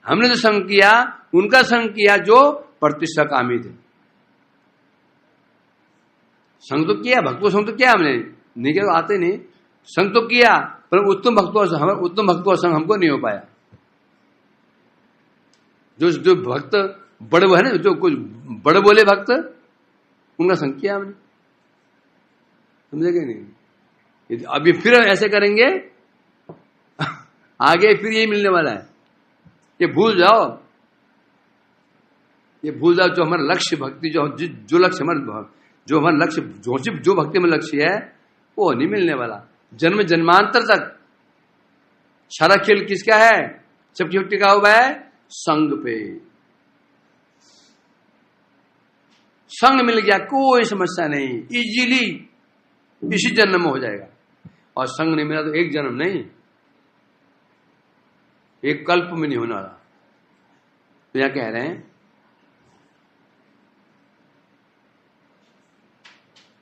हमने जो संग किया, उनका संग किया जो प्रतिष्ठा कामी थे। संग तो किया, भक्तों संग तो किया हमने, नहीं किया तो आते नहीं। संग तो किया, पर उत्तम भक्तों संग हमको नहीं हो पाया। जो भक्त बड़े है ना, जो कुछ बड़े बोले भक्त, उनका संग किया हमने। समझेगा नहीं? अभी फिर ऐसे करेंगे आगे फिर यही मिलने वाला है। ये भूल जाओ जो हमारा लक्ष्य भक्ति, जो लक्ष्य हमारा, जो हमारा लक्ष्य, जो भक्ति में लक्ष्य है, वो नहीं मिलने वाला। जन्म जन्मांतर तक सारा खेल किसका है? सबकी टिका हुआ है संग पे। संग मिल गया कोई समस्या नहीं, इजीली इसी जन्म में हो जाएगा। और संग नहीं मिला तो एक जन्म नहीं, एक कल्प में नहीं होने वाला। तो यहां कह रहे हैं,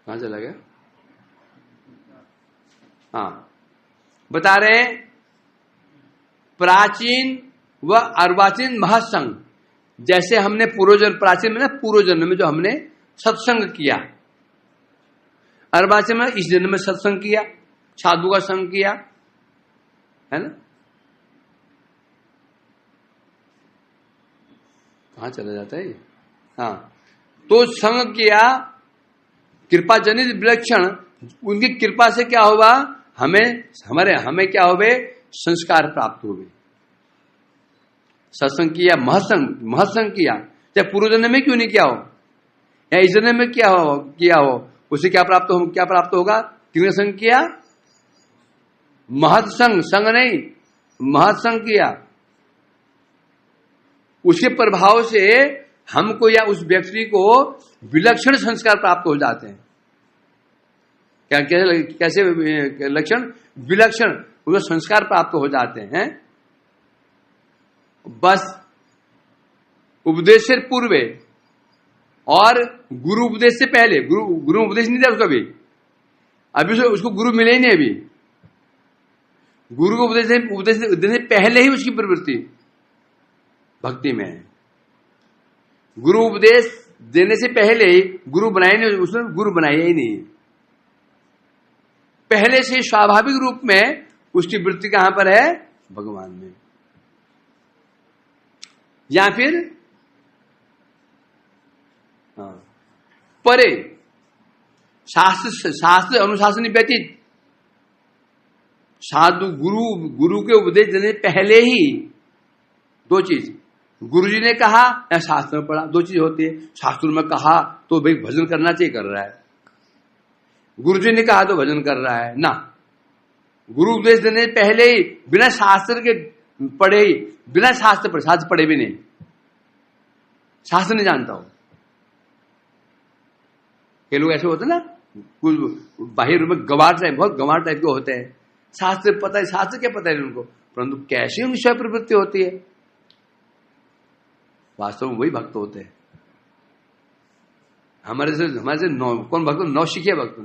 कहां चला गया? हाँ, बता रहे हैं प्राचीन व अर्वाचीन महासंग। जैसे हमने पूर्वजन्म, प्राचीन में ना पूर्वजन्म में जो हमने सत्संग किया, अर्वाचीन में इस जन्म में सत्संग किया, साधु का संग किया, है ना। कहां चला जाता है? हाँ, तो संग किया कृपा जनित विलक्षण। उनकी कृपा से क्या हुआ? हमें क्या हुए? संस्कार प्राप्त हुए। सत्संग किया, महत्संग किया, चाहे पूर्व जन्म में क्यों नहीं किया हो या इस जन्म में किया हो, उसे क्या प्राप्त होगा? किसने संग किया? महत्संग, संग नहीं, महत्संग किया। उसके प्रभाव से हमको या उस व्यक्ति को विलक्षण संस्कार प्राप्त हो जाते हैं। कैसे लक्षण? विलक्षण उसको संस्कार प्राप्त हो जाते हैं। बस उपदेश से पूर्व और गुरु उपदेश से पहले, गुरु उपदेश नहीं दिया उसको अभी उसको गुरु मिले ही नहीं। अभी गुरु को उपदेश से पहले ही उसकी प्रवृत्ति भक्ति में है। गुरु उपदेश देने से पहले ही गुरु बनाए नहीं, उसने गुरु बनाया ही नहीं। पहले से स्वाभाविक रूप में उसकी वृत्ति कहां पर है? भगवान में। या फिर परे शास्त्र अनुशासन व्यतीत, साधु गुरु के उपदेश देने पहले ही दो चीज, गुरुजी ने कहा या शास्त्र में पढ़ा, दो चीज होती है। शास्त्र में कहा तो भाई भजन करना चाहिए, कर रहा है। गुरुजी ने कहा तो भजन कर रहा है ना। गुरु उपदेश देने पहले ही बिना शास्त्र के पढ़े ही, बिना शास्त्र पढ़े भी नहीं, शास्त्र नहीं जानता हो। ये लोग ऐसे होते ना, कुछ बाहर में गवार टाइप, बहुत गवार टाइप के होते हैं। शास्त्र पता है, शास्त्र क्या पता है उनको, परंतु कैसी उनकी स्वयं प्रवृत्ति होती है। वास्तव में वही भक्त होते हैं। हमारे से कौन भक्त? नौ शिखे भक्त,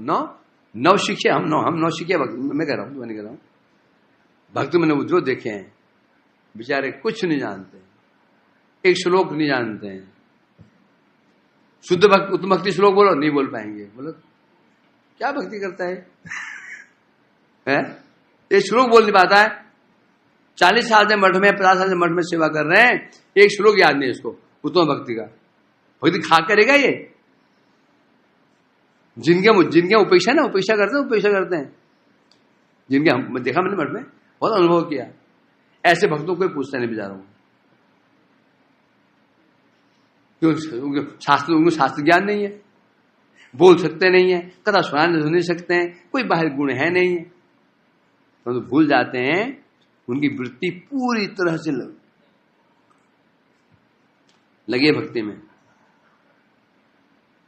नौ शिखे, हम नौ शिखे भक्त। मैं कह रहा हूं, नहीं कह रहा हूं। भक्त मैंने जो देखे हैं बेचारे कुछ नहीं जानते, एक श्लोक नहीं जानते हैं। शुद्ध भक्त, उत्तम भक्ति श्लोक बोलो, नहीं बोल पाएंगे। बोलो क्या भक्ति करता है? एक श्लोक बोल नहीं पाता है। 40 साल से मठ में, 50 साल से मठ में सेवा कर रहे हैं, एक श्लोक याद नहीं इसको उत्तम भक्ति का। भक्ति खा करेगा ये? जिनके उपेक्षा ना, उपेक्षा करते हैं जिनके, हम देखा मैंने मठ में, बहुत अनुभव किया। ऐसे भक्तों को पूछता नहीं बेचारों को, क्यों? उनको शास्त्र ज्ञान नहीं है, बोल सकते नहीं है, कथा सुना नहीं सकते हैं, कोई बाहर गुण है नहीं है, तो भूल जाते हैं। उनकी वृत्ति पूरी तरह से लगे भक्ति में।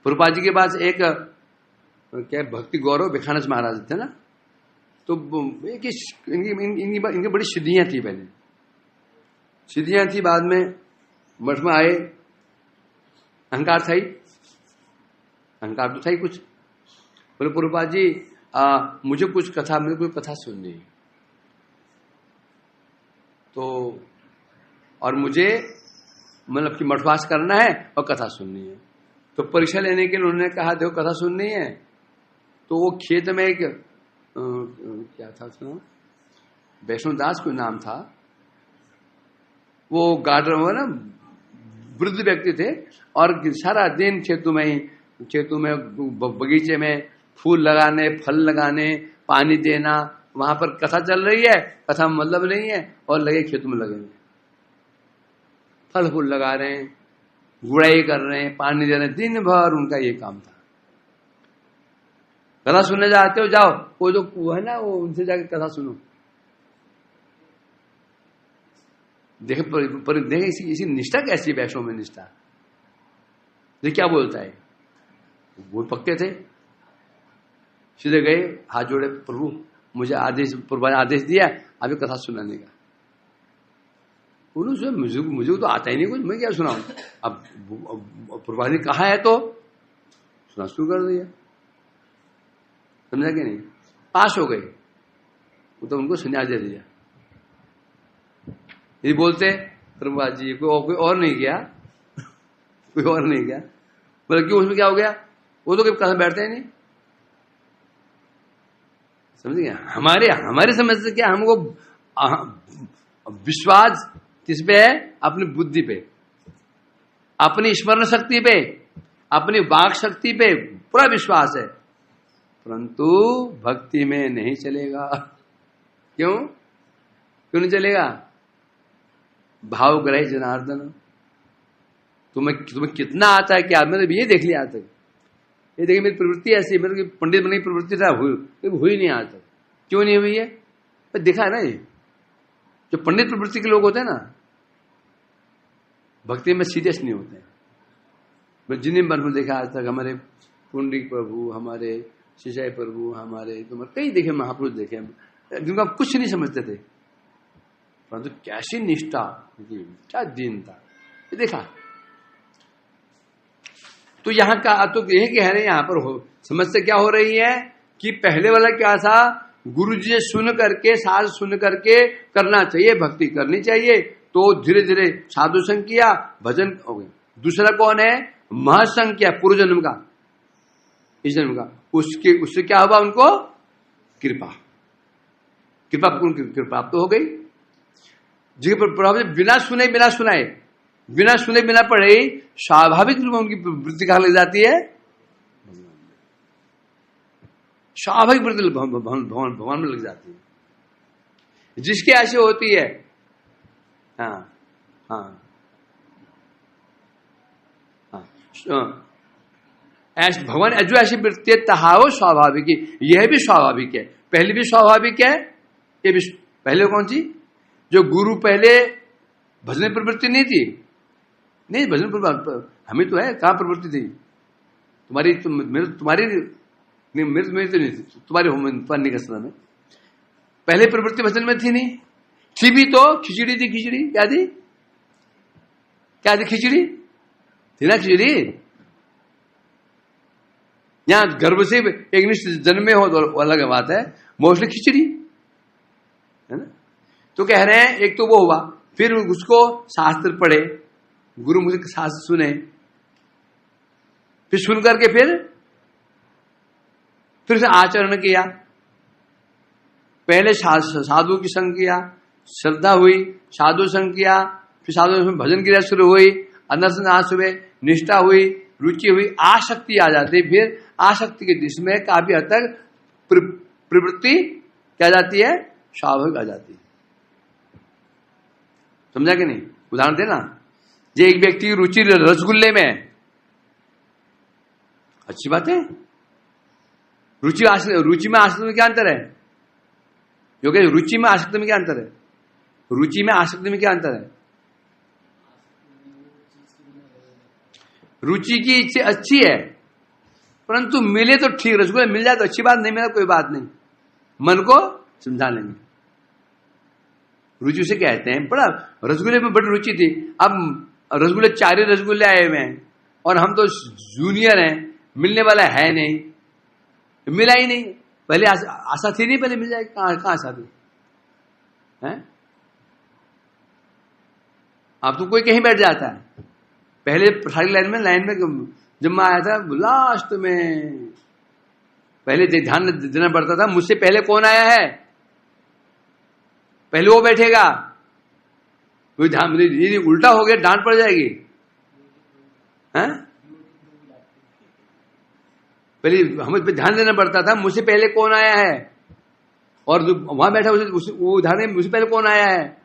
प्रभुपाद जी के पास एक क्या भक्ति गौरव भिखानस महाराज थे ना, तो इनकी बड़ी सिद्धियां थी। पहले सिद्धियां थी, बाद में मठ में आए, अहंकार था ही, अहंकार तो था ही कुछ। बोले प्रभुपाद जी मुझे कोई कथा सुननी है, तो और मुझे मतलब कि मठवास करना है और कथा सुननी है। तो परीक्षा लेने के लिए उन्होंने कहा देखो कथा सुननी है, तो वो खेत में एक क्या था उसका नाम, वैष्णव दास कोई नाम था, वो गार्डन में ना वृद्ध व्यक्ति थे, और सारा दिन खेतों में बगीचे में फूल लगाने, फल लगाने, पानी देना, वहां पर कथा चल रही है, कथा में मतलब नहीं है, और लगे खेतों में लगे फल फूल लगा रहे हैं, गुड़ाई कर रहे हैं, पानी दे रहे हैं, दिन भर उनका ये काम था। कथा सुनने जाते हो, जाओ, वो जो वो है ना, वो उनसे जाके कथा सुनो। देखे पर देखे इसी निष्ठा कैसी है, वैष्णव में निष्ठा। ये क्या बोलता है, वो पक्के थे, सीधे गए, हाथ जोड़े, प्रभु मुझे आदेश, प्रभु ने आदेश दिया अभी कथा सुनाने का। उन्होंने मुझे तो आता ही नहीं कुछ, मैं क्या सुनाऊं। अब प्रभु ने कहा है तो सुना शुरू कर दिया, समझा कि नहीं। पास हो गए, वो तो उनको संन्यास दे दिया। ये बोलते प्रभुपाद जी कोई और नहीं गया, कोई और नहीं गया, बोले क्यों, उसमें क्या हो गया, वो तो कभी कहा बैठते ही नहीं। समझ गया। हमारे समझ से क्या, हमको विश्वास किस पे है, अपनी बुद्धि पे, अपनी स्मरण शक्ति पे, अपनी वाक शक्ति पे पूरा विश्वास है, परंतु भक्ति में नहीं चलेगा। क्यों नहीं चलेगा? भावग्रही जनार्दन, तुम्हें कितना आता है क्या? मैंने ये देख लिया आज तक, ये देखिए मेरी प्रवृत्ति ऐसी, मेरे पंडित बनने की प्रवृत्ति था, हुई नहीं आज तक। क्यों नहीं हुई है? देखा है ना, ये जो पंडित प्रवृत्ति के लोग होते हैं ना, भक्ति में सीरियस नहीं होते हैं। जिन्हें मन में देखा आज तक, हमारे पुंडरीक प्रभु, हमारे शिशाई प्रभु, हमारे कई देखे महापुरुष देखे, जिनको कुछ नहीं समझते थे, परंतु कैसी निष्ठा, क्या दीनता, ये देखा। तो यहां का तो यही कह रहे हैं, यहां पर समस्या क्या हो रही है कि पहले वाला क्या था, गुरु जी सुन करके, साध सुन करके करना चाहिए, भक्ति करनी चाहिए, तो धीरे धीरे साधु संग किया, भजन हो गया। दूसरा कौन है, महासंग किया पूर्व जन्म का, इस जन्म का, उससे क्या हुआ, उनको कृपा प्राप्त हो गई। जी पर बिना सुने बिना पढ़े स्वाभाविक रूप में उनकी वृत्ति कहां लग जाती है, स्वाभाविक वृत्ति भगवान में लग जाती है, जिसकी ऐसी होती है। भगवान जो ऐसी वृत्ति है, तहा वो स्वाभाविक है, यह भी स्वाभाविक है, पहले भी स्वाभाविक है, ये भी। पहले कौन सी, जो गुरु पहले भजन प्रवृत्ति नहीं थी, नहीं भजन प्रवृत्ति हमें तो है, कहां प्रवृत्ति थी तुम्हारी, तुम्हारी मेरी तो नहीं थी, तुम्हारे पढ़ने के समय में पहले प्रवृत्ति भजन में थी नहीं, थी भी तो खिचड़ी थी, खिचड़ी क्या थी, खिचड़ी थी ना, खिचड़ी। यहां गर्भ से एक निष्ठ जन्मे हो तो अलग बात है, मोस्टली खिचड़ी है ना। तो कह रहे हैं, एक तो वो हुआ, फिर उसको शास्त्र पढ़े, गुरु मुझे शास्त्र सुने, फिर सुन करके फिर से आचरण किया। पहले साधु की संग किया, श्रद्धा हुई, साधु संग किया, फिर साधु में भजन क्रिया शुरू हुई, अंदर से नाश हुए, निष्ठा हुई, रुचि हुई, आसक्ति आ जाती, फिर आसक्ति के दिश में काफी हद तक प्रवृत्ति क्या जाती है, स्वाभाविक आ जाती है। समझा कि नहीं? उदाहरण देना, जो एक व्यक्ति की रुचि रसगुल्ले में है, अच्छी बात है, रुचि में आसक्ति में क्या अंतर है, क्योंकि रुचि में आसक्ति में क्या अंतर है, रुचि में आसक्ति में क्या अंतर है, रुचि की इच्छा अच्छी है, परंतु मिले तो ठीक, रसगुल्ला मिल जाए तो अच्छी बात, नहीं मिला कोई बात नहीं, मन को समझा लेंगे। रुचि उसे कहते हैं, बड़ा रसगुल्ले में बड़ी रुचि थी, अब रसगुल्ले 4 रसगुल्ले आए हुए हैं और हम तो जूनियर हैं, मिलने वाला है नहीं, मिला ही नहीं। पहले आशा थी नहीं, पहले मिल जाए, कहां आशा थी है? अब तो कोई कहीं बैठ जाता है, पहले सारी लाइन में जब मैं आया था लास्ट में, पहले ध्यान देना पड़ता था, मुझसे पहले कौन आया है, पहले वो बैठेगा, कोई ध्यान, यदि उल्टा हो गया डांट पड़ जाएगी, हैं? पहले हमें पे ध्यान देना पड़ता था, मुझसे पहले कौन आया है, और जो वहां बैठा वो ध्यान है मुझसे पहले कौन आया है,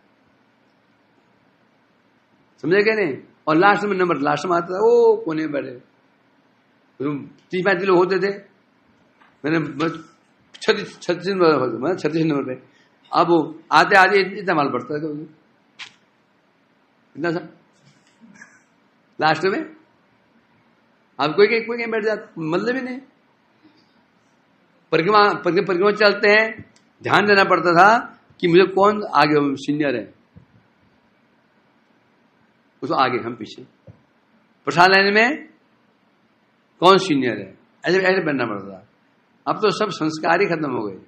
समझे क्या नहीं? और लास्ट में आता था, ओ कोने बैठे 30-35 लोग होते थे, मैंने 36 नंबर पे। अब आते आते इतना माल पड़ता है, इतना सा लास्ट में। अब कोई कहीं बैठ जाता, मतलब ही नहीं। परिक्रमा चलते हैं, ध्यान देना पड़ता था कि मुझे कौन आगे सीनियर है, उसको आगे हम पीछे। प्रसाद लेने में कौन सीनियर है, ऐसे ऐसे बनना पड़ता था। अब तो सब संस्कार ही खत्म हो गए,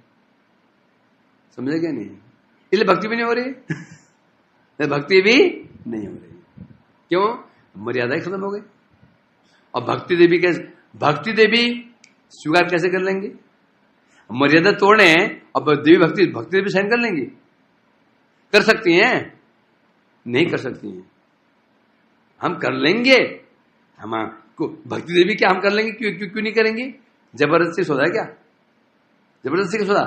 समझे क्या नहीं? इसलिए भक्ति भी नहीं हो रही भक्ति भी नहीं हो रही। क्यों? मर्यादा ही खत्म हो गई। और भक्ति देवी स्वीकार कैसे कर लेंगे? मर्यादा तोड़े, अब देवी भक्ति देवी सहन कर लेंगी? कर सकती हैं? नहीं कर सकती हैं। हम कर लेंगे, हम भक्ति देवी क्या हम कर लेंगे? क्यों नहीं करेंगे? जबरदस्ती सौदा है क्या? जबरदस्ती का सौदा?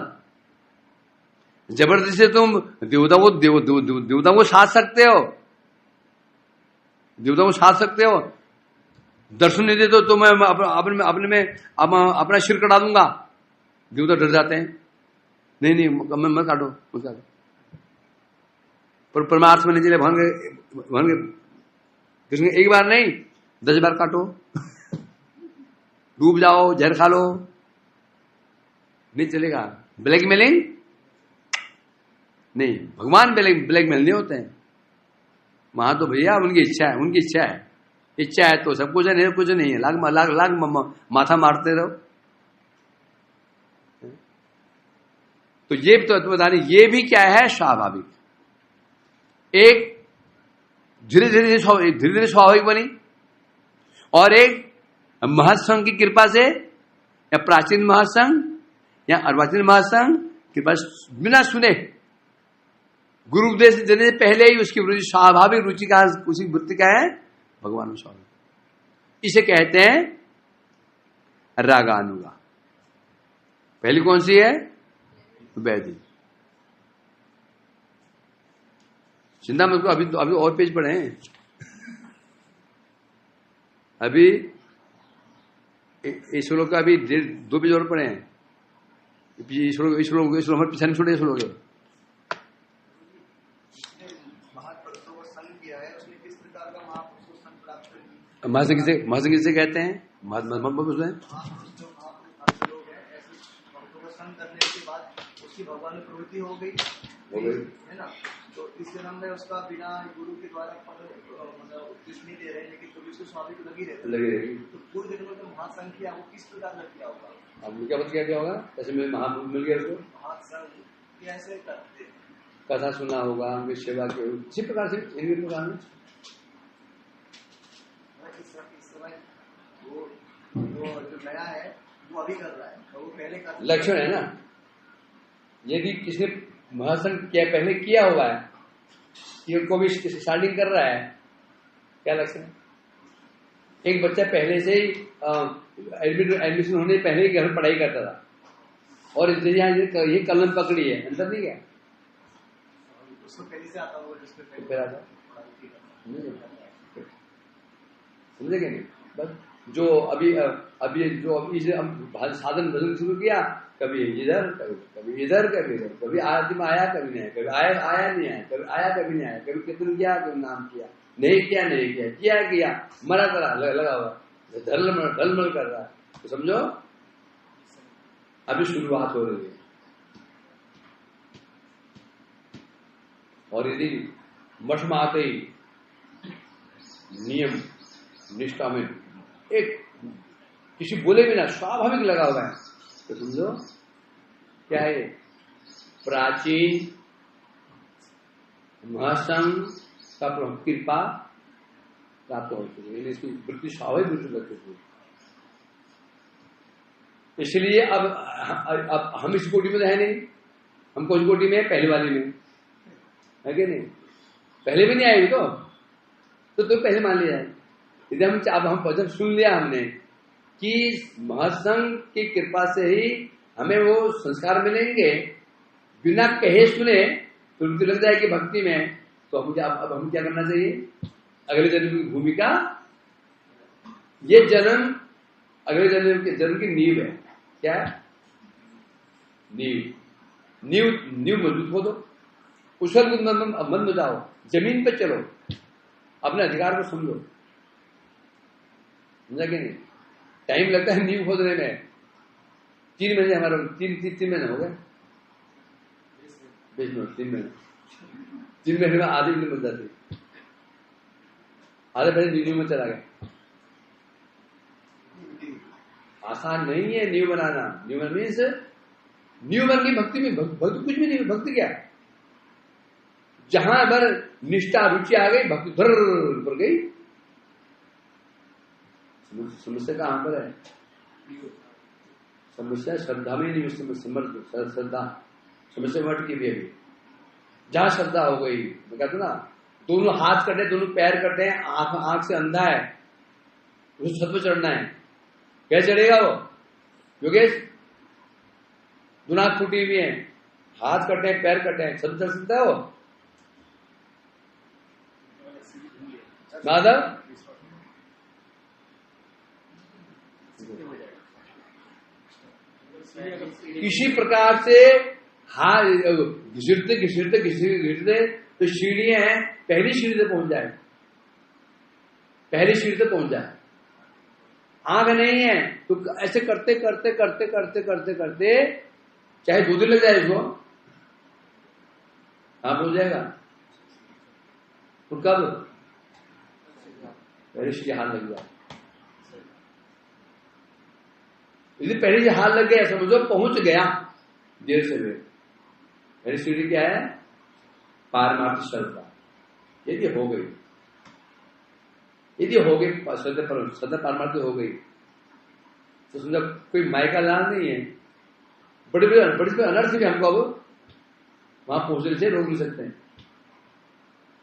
जबरदस्ती से तुम देवता को साध सकते हो, देवता को साध सकते हो। दर्शन नहीं दे तो मैं अपने में अपना सिर कटा दूंगा। देवता डर जाते हैं, नहीं मत काटो, मत काटो। पर परमार्थ में नहीं चले, भगवान के कृष्ण एक बार नहीं 10 बार काटो, डूब जाओ, जहर खा लो, नहीं चलेगा। ब्लैकमेलिंग नहीं, भगवान ब्लैकमेल नहीं होते हैं। वहां तो भैया उनकी इच्छा है, उनकी इच्छा है। इच्छा है तो सब कुछ है, नहीं कुछ नहीं है। लाख माथा मारते रहो। तो ये तो बता नहीं, ये भी क्या है? स्वाभाविक। एक धीरे धीरे स्वाभाविक बनी, और एक महासंघ की कृपा से, या प्राचीन महासंघ या अर्वाचीन महासंघ कृपा बिना सुने गुरु उपदेश देने से पहले ही उसकी रुचि, स्वाभाविक रुचि का, उसी वृत्ति का है भगवान में स्वाभाविक। इसे कहते हैं रागानुगा। पहली कौन सी है? वैदिक। चिंता मत करो, अभी और पेज पढ़े हैं। अभी इस श्लोक का अभी 2 पेज और पढ़े हैं। इस श्लोक हमारे पीछे नहीं छोड़े श्लोक है। महासंघ किसे कहते हैं? उसकी भगवान में प्रवृत्ति हो गई है ना, तो इस जन्म में उसका बिना गुरु के द्वारा मतलब उपदेश नहीं दे रहे, लेकिन कभी उसको स्वाभाविक लगी रहेगी। तो पूर्व जन्म में महासंघ किया, वो किस प्रकार का किया होगा? अब क्या बता क्या होगा? जैसे महाभूत मिल गया उसको, महासंघ कैसे करते? कथा सुना होगा, उनकी सेवा की, इसी प्रकार से इनके प्रकार में इस समय वो जो नया है वो अभी कर रहा है, तो वो पहले का लक्षण है ना। यदि किसी महासंघ क्या पहले किया हुआ है, कि उनको भी स्टार्टिंग कर रहा है, क्या लक्षण है? एक बच्चा पहले से ही एडमिशन होने पहले ही घर में पढ़ाई करता था, और ये कलम पकड़ी है, अंतर नहीं गया, उसको पहले से आता होगा, जिसपे फिर आता समझे क्या? नहीं बस जो अभी साधन बदल शुरू किया, कभी इधर कभी इधर, कभी आदमी में आया, कभी नहीं, कभी आया नहीं आया, कभी आया कभी नहीं आया, कभी कितने किया, कभी नाम किया, नहीं किया, मरा करा लगा हुआ, ढलमल कर रहा है। तो समझो अभी शुरुआत हो रही है। और यदि मठ में आते ही नियम निष्ठा में एक किसी बोले बिना स्वाभाविक लगा हुआ है, तो समझो क्या है? प्राचीन महासंघ का कृपा प्राप्त हो चुकी है, इसकी वृत्ति स्वाभाविक वृत्ति लग चुकी है। इसलिए अब हम इस कोटि में तो है नहीं, हम कौन कोटि में है? पहले वाली में है कि नहीं? पहले भी नहीं आए तो पहले मान लिया है। यदि हम जब सुन लिया हमने कि महासंघ की कृपा से ही हमें वो संस्कार मिलेंगे, बिना कहे सुने तो उनको लग जाए कि भक्ति में, तो अब हम क्या करना चाहिए? अगले जन्म की भूमिका, ये जन्म अगले जन्म की नींव है। क्या है? नींव मजबूत हो दो, उछल कूद मन बजाओ, जमीन पे चलो, अपने अधिकार को समझो। समझा कि नहीं? टाइम लगता है नींव खोदने में, 3 महीने हमारा 3 महीने हो गए, 3 महीने में आधी नींव बन जाती, आधे महीने नींव में चला गया। आसान नहीं है नींव बनाना। न्यू मीन्स न्यू मन की भक्ति में भक्ति कुछ भी नहीं। भक्ति क्या? जहां पर निष्ठा रुचि आ गई, भक्ति धर पर गई। समस्या कहां पर है? समस्या श्रद्धा में नहीं, श्रद्धा समस्या मट की भी अभी। जहां श्रद्धा हो गई, मैं कहता ना, दोनों हाथ कटे, दोनों पैर कटे, आंख से अंधा है, उस छत पर चढ़ना है, कैसे चढ़ेगा वो? योगेश, दोनों हाथ फूटी हुई है, हाथ कटे हैं, पैर कटे हैं, छत चढ़ सकता है वो? माधव, किसी प्रकार से हाथ घिसटते घिसटते घिसटते तो सीढ़ियां हैं, पहली सीढ़ी तक पहुंच जाए, पहली सीढ़ी तक पहुंच जाए। आंख नहीं है तो ऐसे करते करते करते करते करते करते चाहे 2 दिन लग जाए इसको, हाँ पहुंच जाएगा। तो कब? पहले सीढ़ी हाथ लग जाए। यदि पहले से हाथ लग गया, समझो पहुंच गया देर से देर। पहली सीढ़ी क्या है? पारमार्थ श्रद्धा। यदि हो गई, यदि हो गई श्रद्धा पारमार्थ हो गई, तो समझो कोई मायका लाल नहीं है। बड़े बड़े अनर्थ भी हमको अब वहां पहुंचने से रोक नहीं सकते हैं।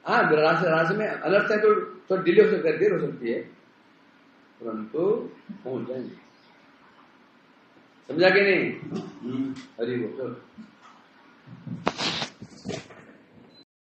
हाँ, रास्ते में अनर्थ है तो डिले हो सकता है, देर हो सकती है, परंतु पहुंच जाएंगे। समझा कि नहीं? हरि बोल।